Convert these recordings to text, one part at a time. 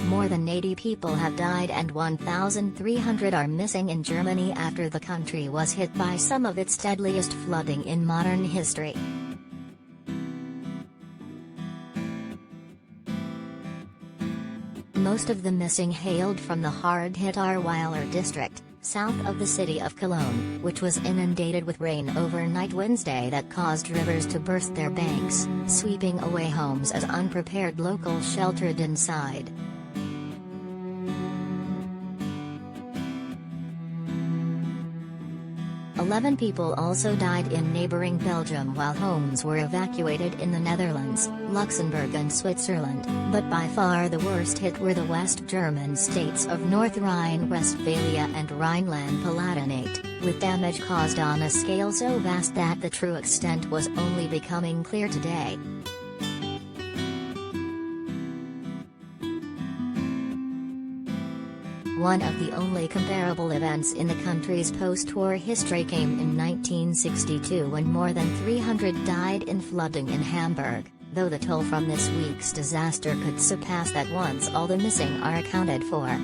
More than 80 people have died and 1,300 are missing in Germany after the country was hit by some of its deadliest flooding in modern history. Most of the missing hailed from the hard-hit Ahrweiler district, south of the city of Cologne, which was inundated with rain overnight Wednesday that caused rivers to burst their banks, sweeping away homes as unprepared locals sheltered inside. Eleven people also died in neighboring Belgium while homes were evacuated in the Netherlands, Luxembourg and Switzerland, but by far the worst hit were the West German states of North Rhine-Westphalia and Rhineland-Palatinate, with damage caused on a scale so vast that the true extent was only becoming clear today. One of the only comparable events in the country's post-war history came in 1962 when more than 300 died in flooding in Hamburg, though the toll from this week's disaster could surpass that once all the missing are accounted for.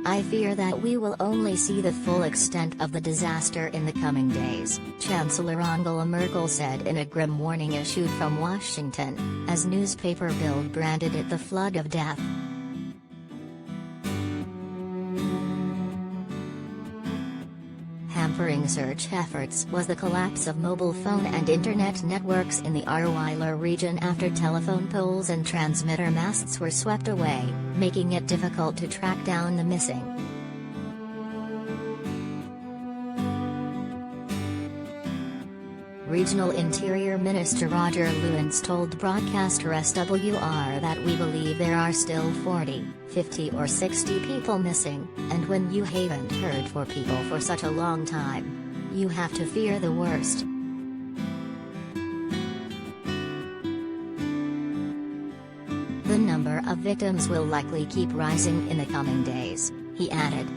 I fear that we will only see the full extent of the disaster in the coming days, Chancellor Angela Merkel said in a grim warning issued from Washington, as newspaper Bild branded it the flood of death. Hampering search efforts was the collapse of mobile phone and internet networks in the Ahrweiler region after telephone poles and transmitter masts were swept away, making it difficult to track down the missing. Regional Interior Minister Roger Lewins told broadcaster SWR that we believe there are still 40, 50 or 60 people missing, and when you haven't heard for people for such a long time, you have to fear the worst. The number of victims will likely keep rising in the coming days, he added.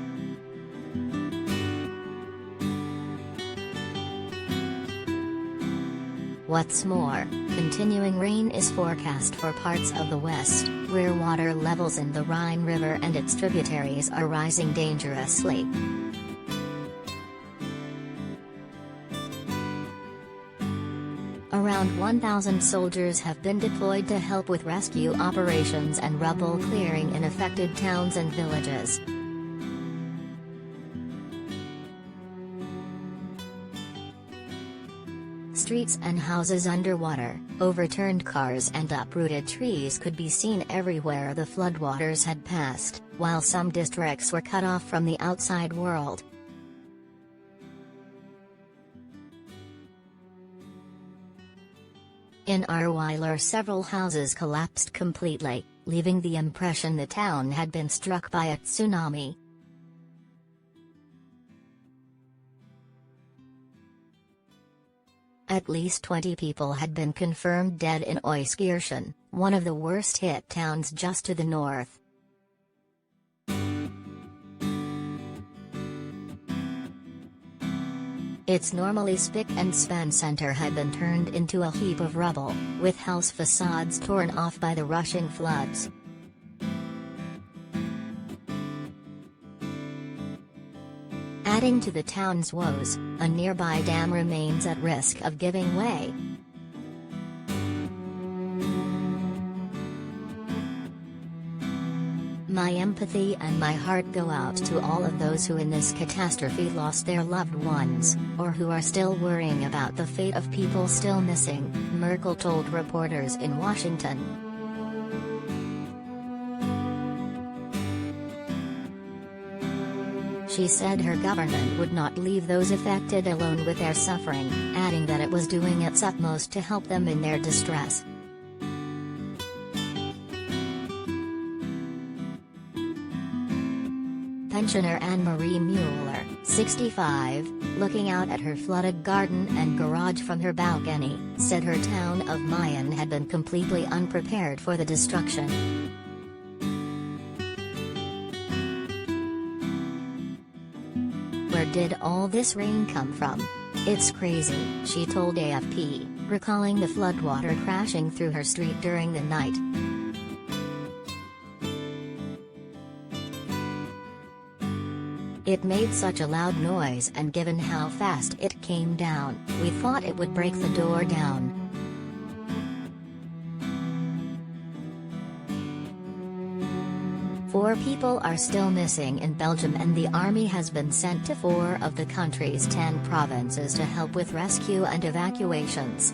What's more, continuing rain is forecast for parts of the west, where water levels in the Rhine River and its tributaries are rising dangerously. Around 1,000 soldiers have been deployed to help with rescue operations and rubble clearing in affected towns and villages. Streets and houses underwater, overturned cars and uprooted trees could be seen everywhere the floodwaters had passed, while some districts were cut off from the outside world. In Ahrweiler, several houses collapsed completely, leaving the impression the town had been struck by a tsunami. At least 20 people had been confirmed dead in Euskirchen, one of the worst-hit towns just to the north. Its normally spick and span center had been turned into a heap of rubble, with house facades torn off by the rushing floods. Adding to the town's woes, a nearby dam remains at risk of giving way. My empathy and my heart go out to all of those who in this catastrophe lost their loved ones, or who are still worrying about the fate of people still missing, Merkel told reporters in Washington. She said her government would not leave those affected alone with their suffering, adding that it was doing its utmost to help them in their distress. Pensioner Anne-Marie Mueller, 65, looking out at her flooded garden and garage from her balcony, said her town of Mayen had been completely unprepared for the destruction. Where did all this rain come from? It's crazy, she told AFP. recalling the floodwater crashing through her street during the night. It made such a loud noise, and given how fast it came down, we thought it would break the door down. Four people are still missing in Belgium, and the army has been sent to 4 of the country's 10 provinces to help with rescue and evacuations.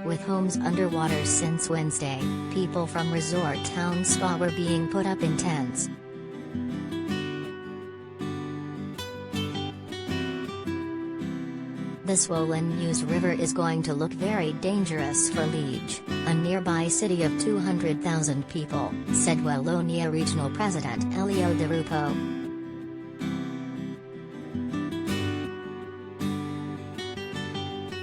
With homes underwater since Wednesday, people from resort town Spa were being put up in tents. The swollen Meuse River is going to look very dangerous for Liege, a nearby city of 200,000 people, said Wallonia Regional President Elio de Rupo.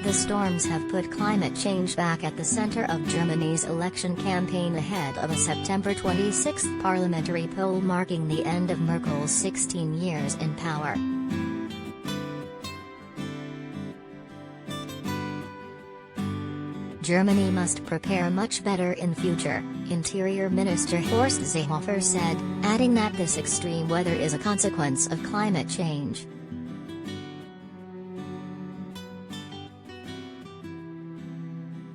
The storms have put climate change back at the center of Germany's election campaign ahead of a September 26 parliamentary poll marking the end of Merkel's 16 years in power. Germany must prepare much better in future, Interior Minister Horst Seehofer said, adding that this extreme weather is a consequence of climate change.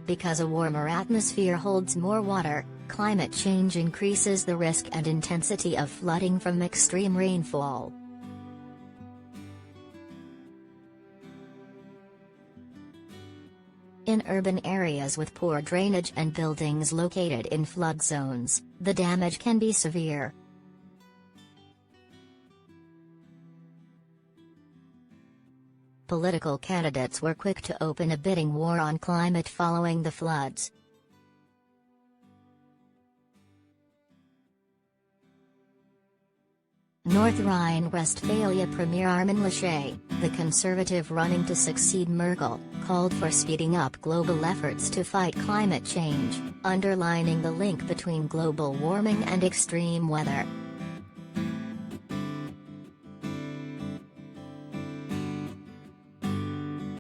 Because a warmer atmosphere holds more water, climate change increases the risk and intensity of flooding from extreme rainfall. In urban areas with poor drainage and buildings located in flood zones, the damage can be severe. Political candidates were quick to open a bidding war on climate following the floods. North Rhine-Westphalia Premier Armin Laschet, the conservative running to succeed Merkel, called for speeding up global efforts to fight climate change, underlining the link between global warming and extreme weather.